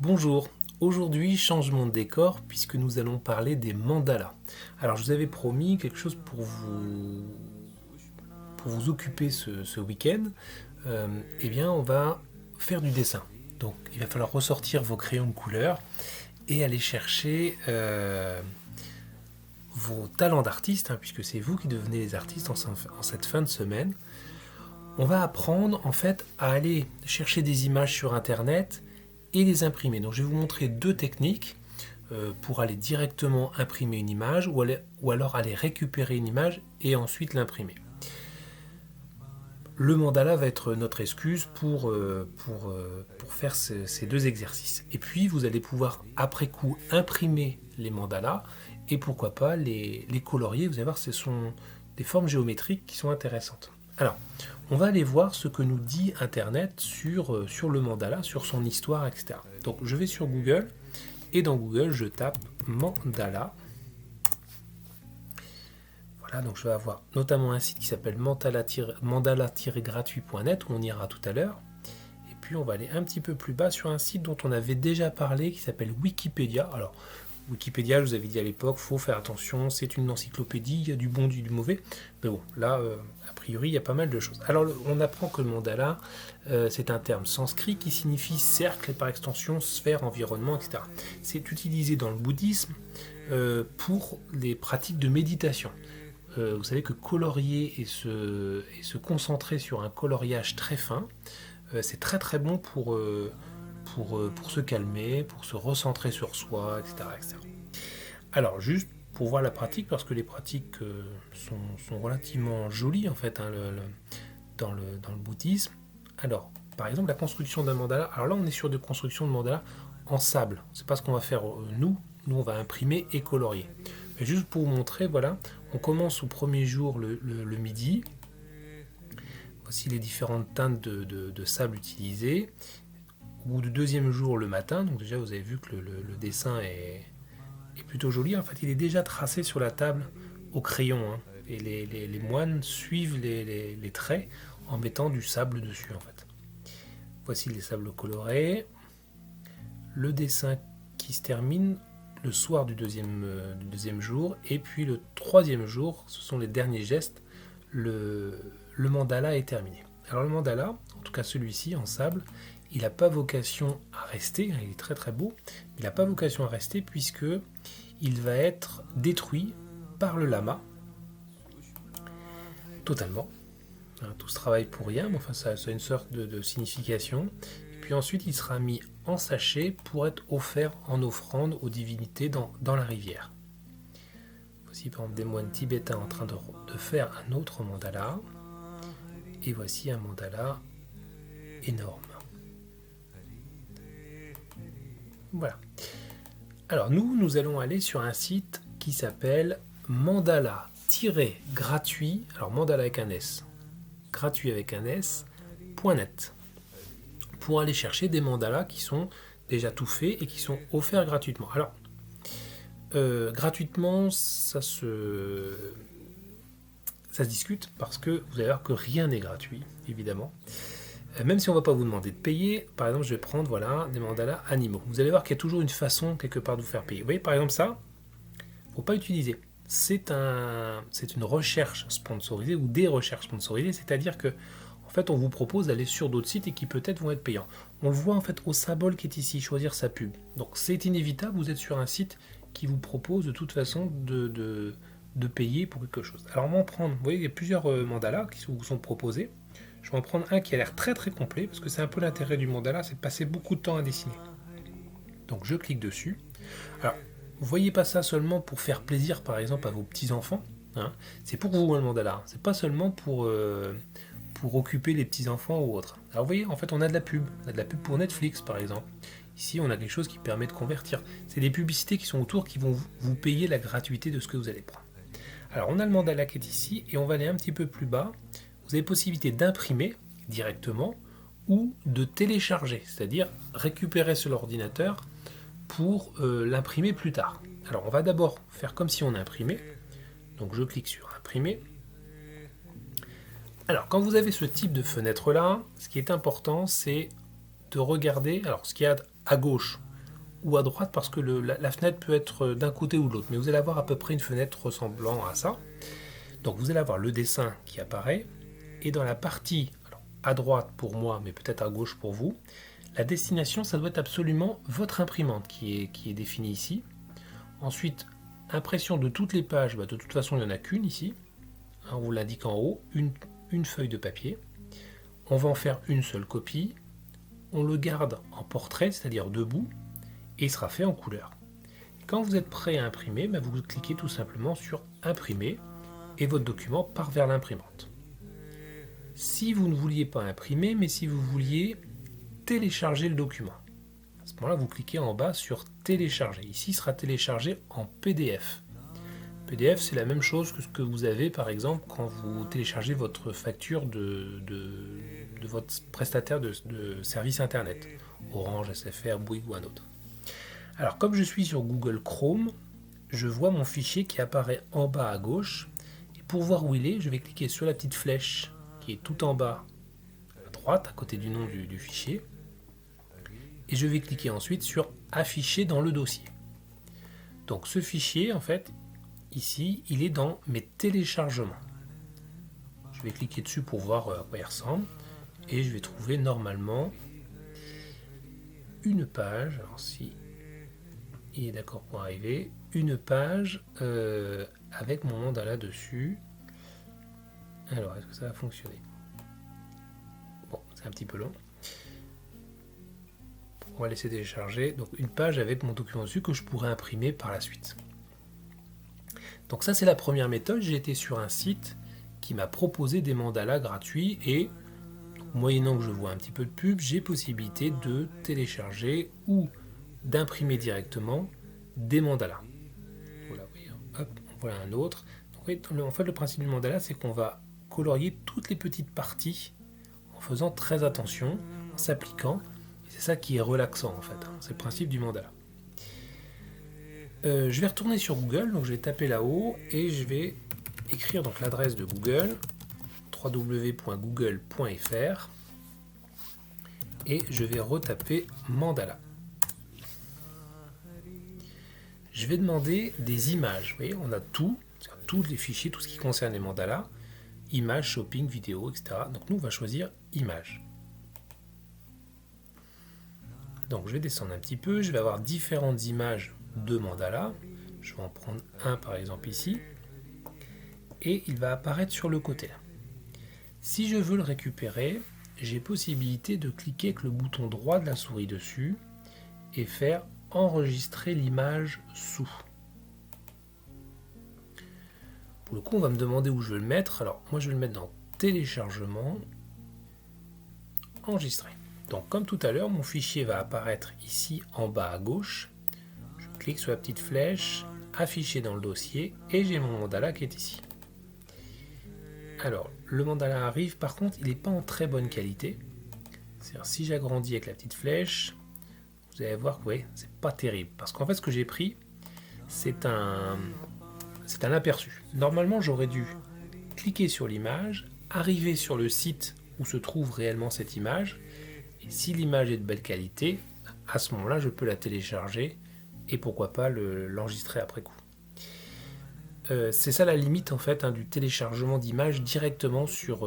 Bonjour, aujourd'hui changement de décor puisque nous allons parler des mandalas. Alors je vous avais promis quelque chose pour vous occuper ce week-end. Eh bien on va faire du dessin. Donc il va falloir ressortir vos crayons de couleur et aller chercher vos talents d'artiste, puisque c'est vous qui devenez les artistes en cette fin de semaine. On va apprendre en fait à aller chercher des images sur internet et les imprimer. Donc je vais vous montrer deux techniques pour aller directement imprimer une image ou alors aller récupérer une image et ensuite l'imprimer. Le mandala va être notre excuse pour faire ces deux exercices. Et puis vous allez pouvoir après coup imprimer les mandalas et pourquoi pas les colorier. Vous allez voir, ce sont des formes géométriques qui sont intéressantes. Alors, on va aller voir ce que nous dit Internet sur le mandala, sur son histoire, etc. Donc je vais sur Google et dans Google je tape mandala. Voilà, donc je vais avoir notamment un site qui s'appelle mandala-gratuit.net où on ira tout à l'heure. Et puis on va aller un petit peu plus bas sur un site dont on avait déjà parlé qui s'appelle Wikipédia. Alors Wikipédia, je vous avais dit à l'époque, il faut faire attention, c'est une encyclopédie, il y a du bon, du mauvais. Mais bon, là, a priori, il y a pas mal de choses. Alors, on apprend que le mandala, c'est un terme sanskrit qui signifie cercle et par extension sphère, environnement, etc. C'est utilisé dans le bouddhisme pour les pratiques de méditation. Vous savez que colorier et se concentrer sur un coloriage très fin, c'est très très bon pour se calmer, pour se recentrer sur soi, etc., etc. Alors, juste pour voir la pratique, parce que les pratiques sont relativement jolies, en fait, dans le bouddhisme. Alors, par exemple, la construction d'un mandala. Alors là, on est sur des constructions de mandala en sable. C'est pas ce qu'on va faire nous. Nous, on va imprimer et colorier. Mais juste pour vous montrer, voilà, on commence au premier jour le midi. Voici les différentes teintes de sable utilisées. Au bout du deuxième jour le matin, donc déjà vous avez vu que le dessin est plutôt joli. En fait, il est déjà tracé sur la table au crayon. Et les moines suivent les traits en mettant du sable dessus. En fait. Voici les sables colorés. Le dessin qui se termine le soir du deuxième jour. Et puis le troisième jour, ce sont les derniers gestes. Le mandala est terminé. Alors le mandala, en tout cas celui-ci en sable, il n'a pas vocation à rester, il est très très beau, mais il n'a pas vocation à rester puisque il va être détruit par le lama, totalement. Tout ce travail pour rien, mais enfin ça a une sorte de signification. Et puis ensuite il sera mis en sachet pour être offert en offrande aux divinités dans la rivière. Voici par exemple des moines tibétains en train de faire un autre mandala. Et voici un mandala énorme. Voilà. Alors nous allons aller sur un site qui s'appelle mandala-gratuit, alors mandala avec un S, gratuit avec un S.net, pour aller chercher des mandalas qui sont déjà tout faits et qui sont offerts gratuitement. Alors, gratuitement, ça se discute parce que vous allez voir que rien n'est gratuit, évidemment. Même si on ne va pas vous demander de payer, par exemple, je vais prendre des mandalas animaux. Vous allez voir qu'il y a toujours une façon quelque part de vous faire payer. Vous voyez, par exemple, ça, il ne faut pas utiliser. C'est une recherche sponsorisée ou des recherches sponsorisées, c'est-à-dire que en fait, on vous propose d'aller sur d'autres sites et qui peut-être vont être payants. On le voit en fait au symbole qui est ici, choisir sa pub. Donc c'est inévitable, vous êtes sur un site qui vous propose de toute façon de payer pour quelque chose. Alors on va en prendre, vous voyez, il y a plusieurs mandalas qui vous sont proposés. Je vais en prendre un qui a l'air très très complet, parce que c'est un peu l'intérêt du mandala, c'est de passer beaucoup de temps à dessiner. Donc je clique dessus. Alors, vous voyez pas ça seulement pour faire plaisir par exemple à vos petits-enfants, c'est pour vous le mandala, c'est pas seulement pour occuper les petits-enfants ou autres. Alors vous voyez, en fait on a de la pub pour Netflix par exemple. Ici on a quelque chose qui permet de convertir. C'est des publicités qui sont autour qui vont vous payer la gratuité de ce que vous allez prendre. Alors on a le mandala qui est ici, et on va aller un petit peu plus bas. Vous avez possibilité d'imprimer directement ou de télécharger, c'est-à-dire récupérer sur l'ordinateur pour l'imprimer plus tard. Alors on va d'abord faire comme si on imprimait. Donc je clique sur imprimer. Alors quand vous avez ce type de fenêtre là, ce qui est important c'est de regarder, alors ce qu'il y a à gauche, ou à droite parce que la fenêtre peut être d'un côté ou de l'autre, mais vous allez avoir à peu près une fenêtre ressemblant à ça. Donc vous allez avoir le dessin qui apparaît, et dans la partie alors, à droite pour moi, mais peut-être à gauche pour vous, la destination, ça doit être absolument votre imprimante qui est définie ici. Ensuite, impression de toutes les pages, de toute façon il n'y en a qu'une ici, on vous l'indique en haut, une feuille de papier. On va en faire une seule copie, on le garde en portrait, c'est-à-dire debout, et il sera fait en couleur. Quand vous êtes prêt à imprimer, vous cliquez tout simplement sur imprimer, et votre document part vers l'imprimante. Si vous ne vouliez pas imprimer, mais si vous vouliez télécharger le document, à ce moment-là, vous cliquez en bas sur télécharger. Ici, il sera téléchargé en PDF. PDF, c'est la même chose que ce que vous avez, par exemple, quand vous téléchargez votre facture de votre prestataire de service Internet, Orange, SFR, Bouygues ou un autre. Alors, comme je suis sur Google Chrome, je vois mon fichier qui apparaît en bas à gauche. Et pour voir où il est, je vais cliquer sur la petite flèche qui est tout en bas à droite, à côté du nom du fichier. Et je vais cliquer ensuite sur afficher dans le dossier. Donc ce fichier, en fait, ici, il est dans mes téléchargements. Je vais cliquer dessus pour voir à quoi il ressemble. Et je vais trouver normalement une page. Alors si il est d'accord pour arriver, une page avec mon mandala dessus. Alors, est-ce que ça va fonctionner? Bon, c'est un petit peu long. On va laisser télécharger. Donc une page avec mon document dessus que je pourrais imprimer par la suite. Donc ça, c'est la première méthode. J'ai été sur un site qui m'a proposé des mandalas gratuits et moyennant que je vois un petit peu de pub, j'ai possibilité de télécharger ou d'imprimer directement des mandalas. Voilà, vous voyez, hop, voilà un autre. Donc, en fait, le principe du mandala, c'est qu'on va colorier toutes les petites parties en faisant très attention, en s'appliquant. C'est ça qui est relaxant en fait. C'est le principe du mandala. Je vais retourner sur Google, donc je vais taper là-haut et je vais écrire donc l'adresse de Google, www.google.fr, et je vais retaper mandala. Je vais demander des images. Vous voyez, on a tout, tous les fichiers, tout ce qui concerne les mandalas, images, shopping, vidéo, etc. Donc nous, on va choisir images. Donc je vais descendre un petit peu, je vais avoir différentes images de mandala. Je vais en prendre un par exemple ici. Et il va apparaître sur le côté là. Si je veux le récupérer, j'ai possibilité de cliquer avec le bouton droit de la souris dessus et faire enregistrer l'image sous. Pour le coup, on va me demander où je vais le mettre. Alors moi je vais le mettre dans téléchargement, enregistrer. Donc comme tout à l'heure, mon fichier va apparaître ici en bas à gauche. Je clique sur la petite flèche, afficher dans le dossier, et j'ai mon mandala qui est ici. Alors, le mandala arrive, par contre, il n'est pas en très bonne qualité. C'est-à-dire, si j'agrandis avec la petite flèche, vous allez voir que ouais, c'est pas terrible. Parce qu'en fait, ce que j'ai pris, c'est un aperçu. Normalement, j'aurais dû cliquer sur l'image, arriver sur le site où se trouve réellement cette image, et si l'image est de belle qualité, à ce moment-là, je peux la télécharger et pourquoi pas l'enregistrer après coup. C'est ça la limite en fait du téléchargement d'images directement sur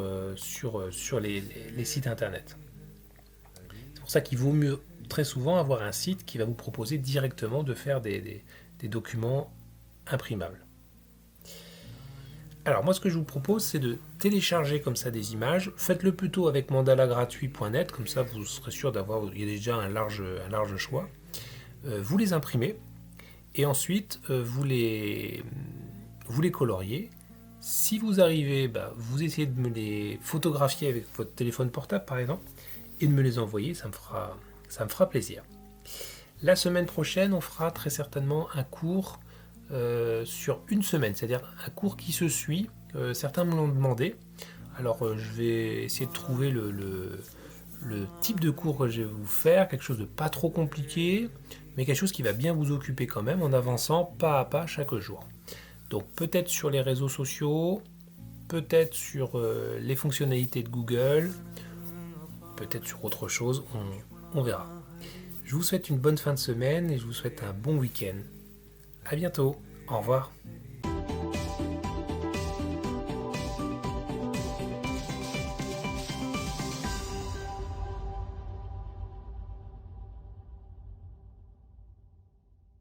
les sites internet. C'est pour ça qu'il vaut mieux très souvent avoir un site qui va vous proposer directement de faire des documents imprimables. Alors moi ce que je vous propose c'est de télécharger comme ça des images. Faites-le plutôt avec mandalagratuit.net, comme ça vous serez sûr d'avoir, il y a déjà un large choix. Vous les imprimez et ensuite vous les coloriez. Si vous arrivez, vous essayez de me les photographier avec votre téléphone portable par exemple et de me les envoyer, ça me fera plaisir. La semaine prochaine, on fera très certainement un cours sur une semaine, c'est-à-dire un cours qui se suit. Certains me l'ont demandé. Alors je vais essayer de trouver le type de cours que je vais vous faire, quelque chose de pas trop compliqué, mais quelque chose qui va bien vous occuper quand même en avançant pas à pas chaque jour. Donc peut-être sur les réseaux sociaux, peut-être sur les fonctionnalités de Google, peut-être sur autre chose, on verra. Je vous souhaite une bonne fin de semaine et je vous souhaite un bon week-end. À bientôt. Au revoir.